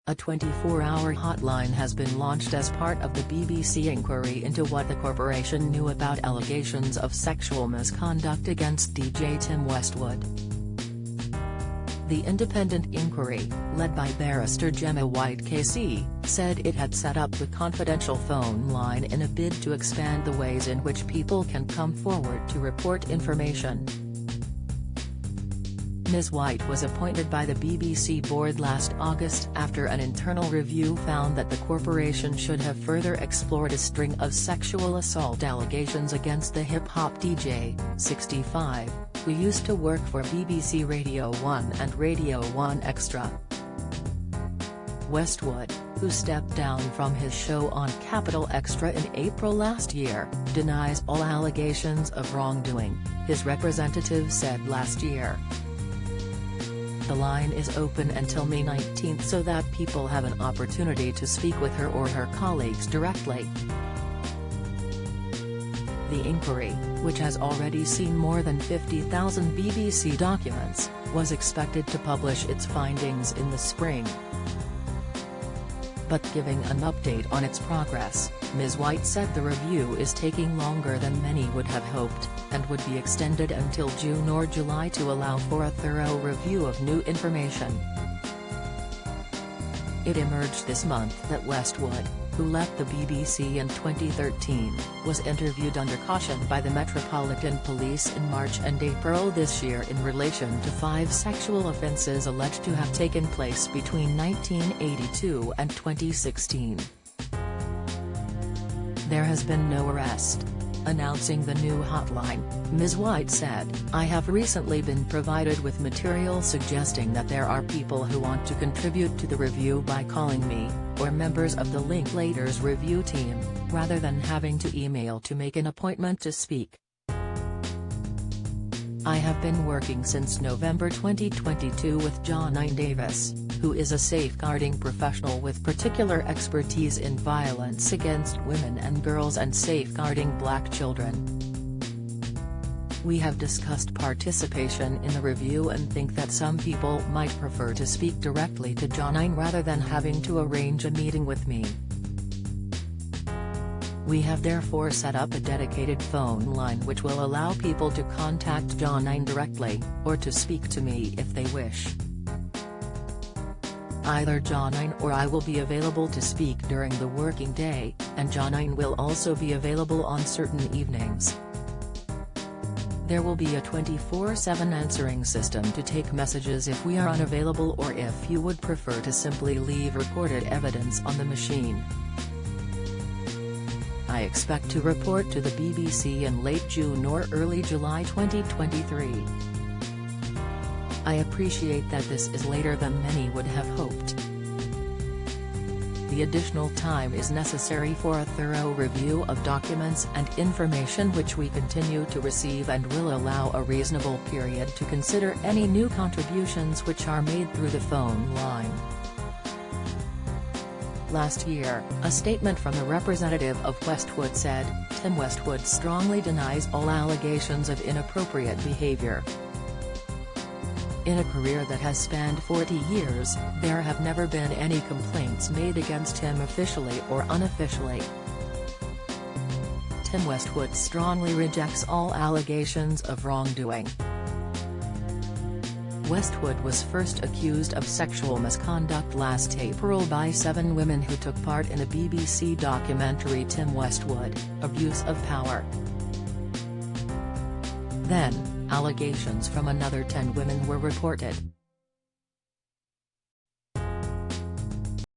A 24-hour hotline has been launched as part of the BBC inquiry into what the corporation knew about allegations of sexual misconduct against DJ Tim Westwood. The independent inquiry, led by barrister Gemma White KC, said it had set up the confidential phone line in a bid to expand the ways in which people can come forward to report information. Ms. White was appointed by the BBC board last August after an internal review found that the corporation should have further explored a string of sexual assault allegations against the hip-hop DJ, 65, who used to work for BBC Radio 1 and Radio 1 Extra. Westwood, who stepped down from his show on Capital Extra in April last year, denies all allegations of wrongdoing, his representative said last year. The line is open until May 19 so that people have an opportunity to speak with her or her colleagues directly. The inquiry, which has already seen more than 50,000 BBC documents, was expected to publish its findings in the spring. But giving an update on its progress, Ms. White said the review is taking longer than many would have hoped, and would be extended until June or July to allow for a thorough review of new information. It emerged this month that Westwood, who left the BBC in 2013, was interviewed under caution by the Metropolitan Police in March and April this year in relation to 5 sexual offences alleged to have taken place between 1982 and 2016. There has been no arrest. Announcing the new hotline, Ms. White said, "I have recently been provided with material suggesting that there are people who want to contribute to the review by calling me, or members of the Linklaters review team, rather than having to email to make an appointment to speak. I have been working since November 2022 with John Davis, who is a safeguarding professional with particular expertise in violence against women and girls and safeguarding black children. We have discussed participation in the review and think that some people might prefer to speak directly to John rather than having to arrange a meeting with me. We have therefore set up a dedicated phone line which will allow people to contact John directly, or to speak to me if they wish. Either John or I will be available to speak during the working day, and John will also be available on certain evenings. There will be a 24/7 answering system to take messages if we are unavailable or if you would prefer to simply leave recorded evidence on the machine. I expect to report to the BBC in late June or early July 2023. I appreciate that this is later than many would have hoped. The additional time is necessary for a thorough review of documents and information which we continue to receive and will allow a reasonable period to consider any new contributions which are made through the phone line." Last year, a statement from a representative of Westwood said, "Tim Westwood strongly denies all allegations of inappropriate behaviour. In a career that has spanned 40 years, there have never been any complaints made against him officially or unofficially. Tim Westwood strongly rejects all allegations of wrongdoing." Westwood was first accused of sexual misconduct last April by 7 women who took part in a BBC documentary Tim Westwood, Abuse of Power. Then, allegations from another 10 women were reported.